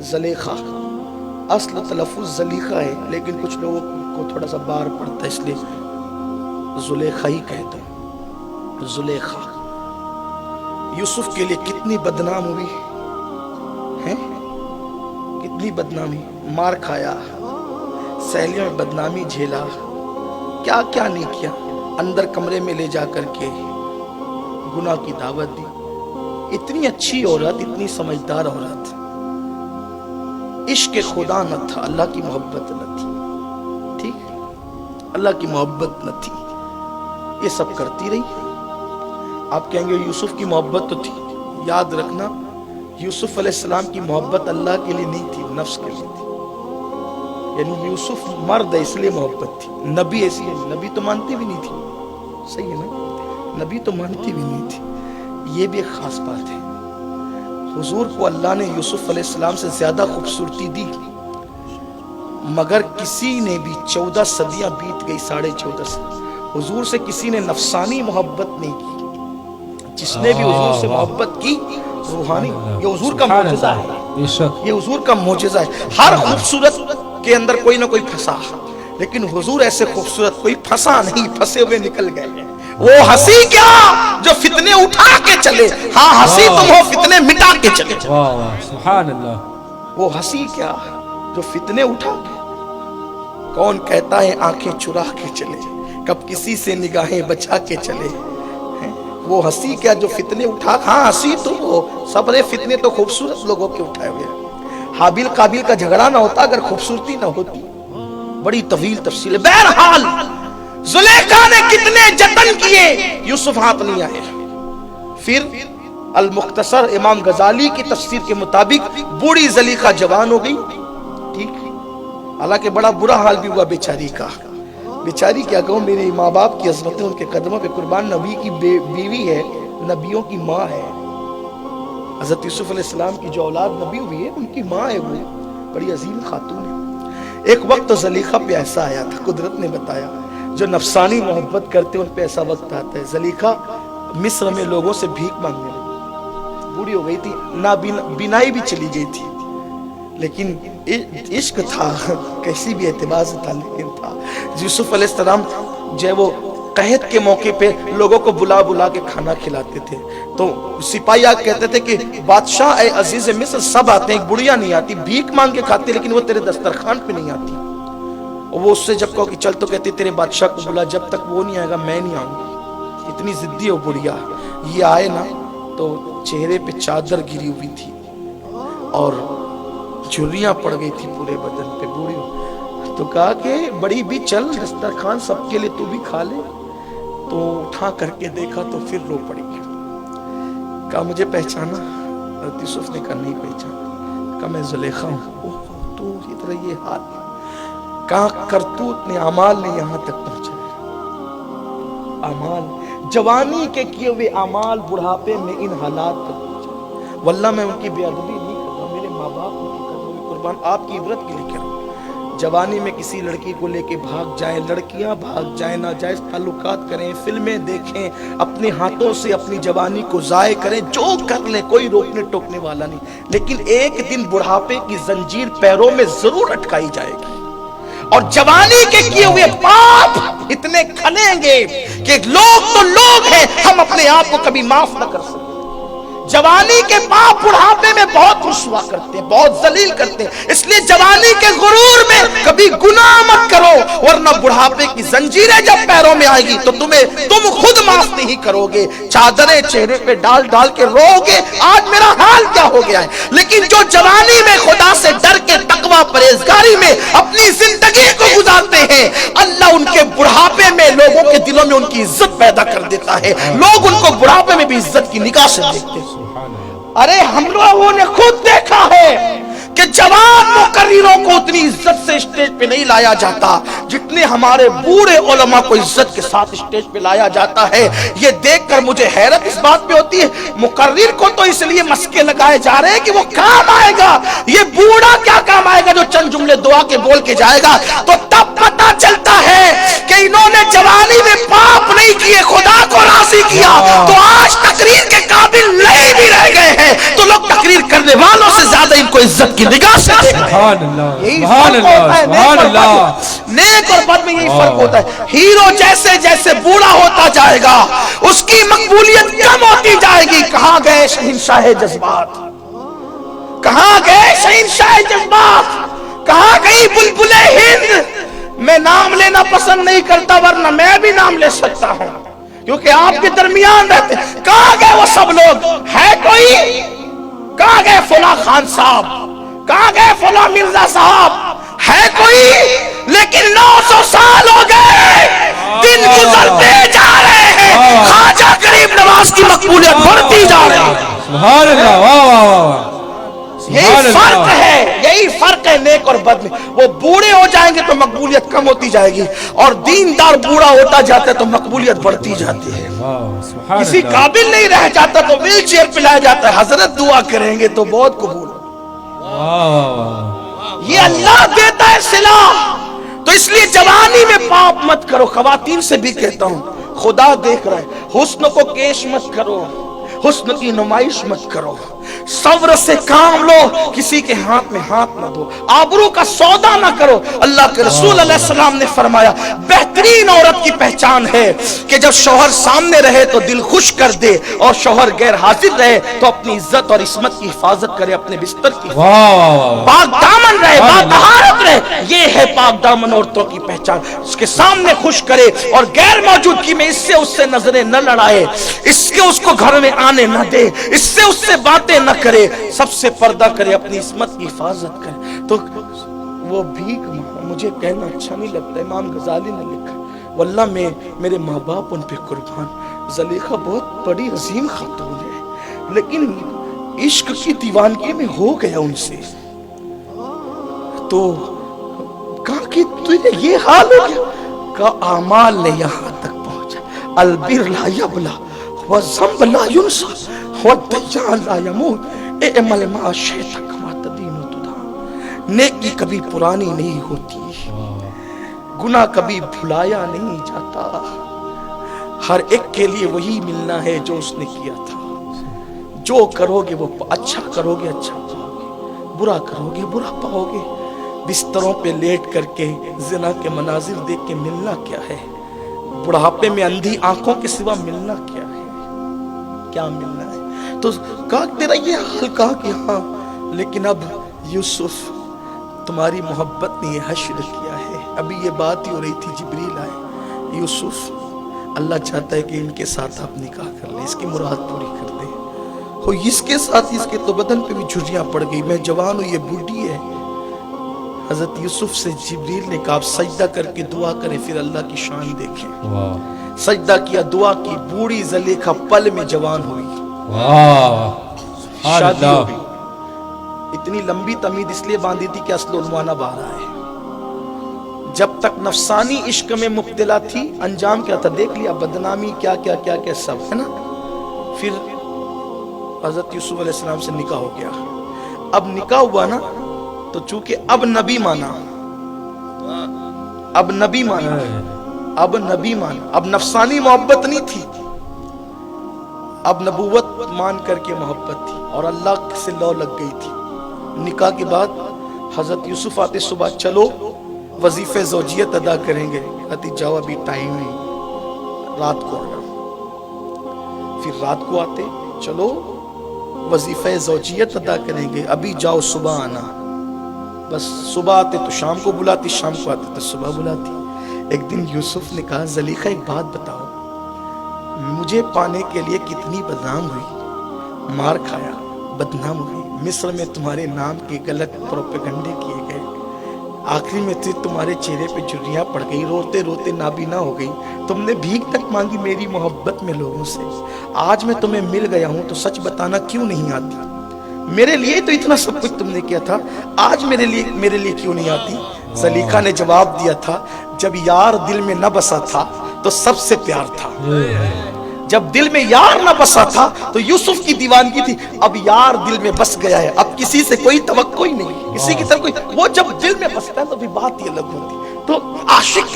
زلیخا، اصل تلفظ زلیخا ہے، لیکن کچھ لوگوں کو تھوڑا سا بار پڑتا ہے اس لیے زلیخا ہی کہتا ہوں۔ زلیخا یوسف کے لیے کتنی بدنام ہوئی ہے، کتنی بدنامی، مار کھایا، سہیلیوں میں بدنامی جھیلا، کیا کیا نہیں کیا، اندر کمرے میں لے جا کر کے گناہ کی دعوت دی۔ اتنی اچھی عورت، اتنی سمجھدار عورت، عشق خدا نہ تھا، اللہ کی محبت نہ تھی، ٹھیک، اللہ کی محبت نہ تھی، یہ سب کرتی رہی۔ آپ کہیں گے یوسف کی محبت تو تھی، یاد رکھنا یوسف علیہ السلام کی محبت اللہ کے لیے نہیں تھی، نفس کے لیے تھی۔ یعنی یوسف مرد ہے اس لیے محبت تھی، نبی ایسی ہے، نبی تو مانتی بھی نہیں تھی، صحیح ہے نا، نبی تو مانتی بھی نہیں تھی۔ یہ بھی ایک خاص بات ہے، حضور کو اللہ نے یوسف علیہ السلام سے زیادہ خوبصورتی دی، مگر کسی نے بھی 14 صدیاں بیت گئی، 14.5 سے حضور سے کسی نے نفسانی محبت نہیں کی۔ جس نے بھی حضور سے محبت کی روحانی، یہ حضور کا معجزہ ہے، یہ حضور کا معجزہ ہے۔ ہر خوبصورت کے اندر کوئی نہ کوئی پھنسا، لیکن حضور ایسے خوبصورت کوئی پھنسا نہیں، پھنسے ہوئے نکل گئے۔ وہ ہنسی کیا جو فتنے اٹھا کے چلے، ہاں ہنسی تم ہو فتنے مٹا کے چلے۔ سبحان اللہ، وہ ہنسی کیا جو فتنے اٹھا کے، کون کہتا ہے آنکھیں چرا کے چلے، کب کسی سے نگاہیں بچا کے چلے۔ وہ ہنسی کیا جو فتنے اٹھا، ہاں ہنسی تو وہ سب نے، فتنے تو خوبصورت لوگوں کے اٹھائے ہوئے ہیں۔ حابیل قابیل کا جھگڑا نہ ہوتا اگر خوبصورتی نہ ہوتی، بڑی طویل تفصیل ہے۔ بہرحال زلیخا نے کتنے جتن کیے، یوسف ہاتھ نہیں آئے۔ پھر المختصر امام غزالی کی تفسیر کے مطابق بوڑھی زلیخا جوان ہو گئی، ٹھیک، حالانکہ بڑا برا حال بھی ہوا بیچاری کا۔ بیچاری کیا کہوں، میرے ماں باپ کی عظمتیں ان کے قدموں پہ قربان، نبی کی بیوی ہے، نبیوں کی ماں ہے، حضرت یوسف علیہ السلام کی جو اولاد نبی ہوئی ہے ان کی ماں ہے، وہ بڑی عظیم خاتون ہے۔ ایک وقت تو زلیخا پہ ایسا آیا تھا، قدرت نے بتایا، جو نفسانی محبت کرتے ان پہ ایسا وقت آتا ہے۔ زلیخا مصر میں لوگوں سے بھیک مانگنے لگی، بوڑھی ہو گئی تھی، بینائی بھی چلی گئی تھی، لیکن عشق تھا، کیسی بھی اعتبار سے تھا، لیکن تھا۔ یوسف علیہ السلام جو ہے وہ قحط کے موقع پہ لوگوں کو بلا بلا کے کھانا کھلاتے تھے، تو سپاہی آ کہتے تھے کہ بادشاہ اے عزیز مصر سب آتے ہیں، ایک بڑھیا نہیں آتی، بھیک مانگ کے کھاتے لیکن وہ تیرے دسترخوان پہ نہیں آتی۔ اور وہ اس سے جب کہو کہ چل تو کہتی تیرے بادشاہ کو بلا، جب تک وہ نہیں آئے گا میں نہیں آؤں گی، اتنی ضدی ہے وہ بڑھیا۔ یہ آئے نا تو چہرے پہ چادر گری ہوئی تھی اور جھریاں پڑ گئی تھی پورے بدن پہ، بوڑھی تو کہا کہ بڑی بھی چل دسترخوان سب کے لیے تو بھی کھا لے، تو اٹھا کر کے دیکھا تو پھر رو پڑی، کہا مجھے پہچانا؟ حضرت یوسف نے کہا نہیں پہچانا، کہا میں زلیخا ہوں۔ تو ادھر یہ حال، کہا کرتوت نے، اعمال نے یہاں تک پہنچا، اعمال جوانی کے کیے ہوئے اعمال بڑھاپے میں ان حالات تک پہنچا۔ واللہ میں ان کی بے ادبی نہیں کرتا، میرے ماں باپ ان کی قدموں میں قربان، آپ کی عبرت کے لیے کہہ رہا ہوں۔ جوانی میں کسی لڑکی کو لے کے بھاگ جائیں، لڑکیاں بھاگ جائیں، ناجائز تعلقات کریں، فلمیں دیکھیں، اپنے ہاتھوں سے اپنی جوانی کو ضائع کریں، جو کر لیں کوئی روکنے ٹوکنے والا نہیں، لیکن ایک دن بڑھاپے کی زنجیر پیروں میں ضرور اٹکائی جائے گی، اور جوانی کے کیے ہوئے پاپ اتنے کھلیں گے کہ لوگ تو لوگ ہیں، ہم اپنے آپ کو کبھی معاف نہ کر سکتے۔ جوانی کے پاپ بڑھاپے میں بہت رسوا کرتے ہیں، بہت ذلیل کرتے ہیں، اس لیے جوانی کے غرور میں کبھی گناہ مت کرو، ورنہ بڑھاپے کی زنجیریں جب پیروں میں آئے گی تو تم خود معاف نہیں کرو گے، چادریں چہرے پہ ڈال ڈال کے رو گے آج میرا حال کیا ہو گیا ہے۔ لیکن جو جوانی میں خدا سے ڈر کے تقوی پرہیزگاری میں اپنی زندگی کو گزارتے ہیں، اللہ ان کے بڑھاپے میں لوگوں کے دلوں میں ان کی عزت پیدا کر دیتا ہے، لوگ ان کو بڑھاپے میں بھی عزت کی نگاہ سے دیکھتے ہیں۔ ارے ہم لوگوں نے خود دیکھا ہے کہ جوان مقرروں کو اتنی عزت سے اسٹیج پہ نہیں لایا جاتا جتنے ہمارے بوڑھے علماء کو عزت کے ساتھ اسٹیج پہ لایا جاتا ہے۔ یہ دیکھ کر مجھے حیرت اس بات پہ ہوتی ہے، مقرر کو تو اس لیے مسکے لگائے جا رہے ہیں کہ وہ کام آئے گا، یہ بوڑھا کیا کام آئے گا جو چند جملے دعا کے بول کے جائے گا؟ تو تب پتہ چلتا ہے کہ انہوں نے جوانی میں پاپ نہیں کیے، خدا کو راضی کیا، تو آج تقریر کے قابل نہیں بھی رہ گئے ہیں، تو لوگ تقریر کرنے والوں سے زیادہ ان کو عزت کی نگاہ سے دیکھتے ہیں۔ سبحان اللہ یہی سبحان فرق ہوتا ہے اللہ سبحان اللہ۔ نیک اور بد میں یہی فرق ہوتا ہے۔ ہیرو جیسے جیسے بوڑھا ہوتا جائے گا اس کی مقبولیت کم ہوتی جائے گی۔ کہاں گئے شہنشاہ جذبات، کہاں گئے شہنشاہ جذبات، کہاں گئی بلبل ہند؟ میں نام لینا پسند نہیں کرتا ورنہ میں بھی نام لے سکتا ہوں کیونکہ آپ کے درمیان رہتے ہیں۔ کہاں گئے وہ سب لوگ؟ ہے کوئی؟ کہاں گئے فلاں خان صاحب، کہاں گئے فلاں مرزا صاحب؟ ہے کوئی؟ لیکن 900 سال ہو گئے، دن گزرتے جا رہے ہیں، خواجہ غریب نواز کی مقبولیت بڑھتی جا رہی ہے۔ سبحان اللہ واہ واہ واہ۔ یہی فرق ہے، یہی فرق ہے نیک اور بد میں۔ وہ بوڑھے ہو جائیں گے تو مقبولیت کم ہوتی جائے گی اور دیندار بوڑھا ہوتا جاتا ہے تو مقبولیت بڑھتی جاتی ہے۔ کسی قابل نہیں رہ جاتا تو ویل چیئر پہ لایا جاتا ہے، حضرت دعا کریں گے تو بہت قبول ہو۔ یہ اللہ دیتا ہے صلہ، تو اس لیے جوانی میں پاپ مت کرو۔ خواتین سے بھی کہتا ہوں خدا دیکھ رہا ہے، حسن کو کیش مت کرو، حسن کی نمائش مت کرو، صبر سے کام لو، کسی کے ہاتھ میں ہاتھ نہ دو، آبرو کا سودا نہ کرو۔ اللہ کے رسول علیہ السلام نے فرمایا بہترین عورت کی پہچان ہے کہ جب شوہر سامنے رہے تو دل خوش کر دے اور شوہر غیر حاضر رہے تو اپنی عزت اور عصمت کی حفاظت کرے، اپنے بستر کی پاک دامن رہے، باطہارت رہے۔ یہ ہے پاک دامن عورتوں کی پہچان، اس کے سامنے خوش کرے اور غیر موجودگی میں اس سے نظریں نہ لڑائے، اس کو گھر میں آنے نہ دے، اس سے باتیں نہ کرے، سب سے پردہ کرے، اپنی عصمت کی حفاظت کرے۔ تو وہ بھیک مجھے کہنا اچھا نہیں لگتا، امام غزالی نے لکھا واللہ میرے ماں باپ ان پہ قربان، زلیخا بہت بڑی عظیم خاتون ہے لیکن عشق کی دیوانگی میں ہو گیا ان سے، تو کہا کہ تجھے یہ حال ہو گیا؟ کہا اعمال نے یہاں تک پہنچا، البر لا یبلا والذنب لا ینسى والدیان لا یموت اعمل ما شئت کما تدین تدان۔ نیکی کبھی پرانی نہیں ہوتی، گناہ کبھی بھلایا نہیں جاتا، ہر ایک کے لیے وہی ملنا ہے جو اس نے کیا تھا۔ جو کرو گے وہ اچھا کرو گے اچھا پاؤ گے، برا کرو گے برا پاؤ گے۔ بستروں پہ لیٹ کر کے زنا کے مناظر دیکھ کے ملنا کیا ہے؟ بڑھاپے میں اندھی آنکھوں کے سوا ملنا کیا ہے؟ کیا ملنا ہے؟ تو کہا تیرا یہ حال، کہا کہ ہاں لیکن اب یوسف تمہاری محبت نے یہ حشر کیا ہے۔ ابھی یہ بات ہی ہو رہی تھی، جبریل آئے، یوسف اللہ چاہتا ہے کہ ان کے ساتھ آپ نکاح کر لیں، اس کی مراد پوری کر دیں۔ ہو اس کے ساتھ اس کے تو بدن پہ بھی جھریاں پڑ گئی، میں جوان ہوں یہ بوڑھی ہے۔ حضرت یوسف سے جبریل نے کہا آپ سجدہ کر کے دعا کریں پھر اللہ کی شان دیکھیں۔ سجدہ کیا، دعا کی، بوڑھی زلیخا پل میں جوان ہوئی، شادی ہو گئی۔ اتنی لمبی تمید اس لیے باندھی تھی کہ اصل عنوانہ باہر آئے۔ جب تک نفسانی عشق میں مبتلا تھی انجام کیا تھا دیکھ لیا، بدنامی کیا کیا کیا کیا سب ہے نا۔ پھر حضرت یوسف علیہ السلام سے نکاح ہو گیا۔ اب نکاح ہوا نا تو چونکہ اب نبی مانا، اب نبی مانا، اب نبی مانا، اب نفسانی محبت نہیں تھی، اب نبوت مان کر کے محبت تھی اور اللہ سے لو لگ گئی تھی۔ نکاح کے بعد حضرت یوسف آتے صبح چلو وظیفہ زوجیت ادا کریں گے، کہتی جاؤ ابھی ٹائم نہیں، رات کو آنا۔ پھر رات کو آتے چلو وظیفہ زوجیت ادا کریں گے، ابھی جاؤ صبح آنا۔ بس صبح آتے تو شام کو بلاتی، شام کو آتے تو صبح بلاتی۔ ایک دن یوسف نے کہا زلیخا ایک بات بتاؤ، مجھے پانے کے لیے کتنی بدنام ہوئی، مار کھایا، بدنام ہوئی، مصر میں تمہارے نام کے غلط پروپیگنڈے کیے گئے، آخری میں تمہارے چہرے پہ جھریاں پڑ گئی، روتے روتے نابینا ہو گئی، تم نے بھیک تک مانگی میری محبت میں لوگوں سے، آج میں تمہیں مل گیا ہوں تو سچ بتانا کیوں نہیں آتی؟ میرے لیے تو اتنا سب کچھ تم نے کیا تھا، آج میرے لیے کیوں نہیں آتی؟ زلیخا نے جواب دیا تھا جب یار دل میں نہ بسا تھا تو سب سے پیار تھا، جب دل میں یار نہ بسا تھا تو یوسف کی دیوانگی تھی، اب یار دل میں بس گیا ہے، اب کسی سے کوئی توقع ہی نہیں، کسی کی طرف کوئی، وہ جب دل میں بستا ہے تو بھی بات ہی الگ ہوتی۔ تو عاشق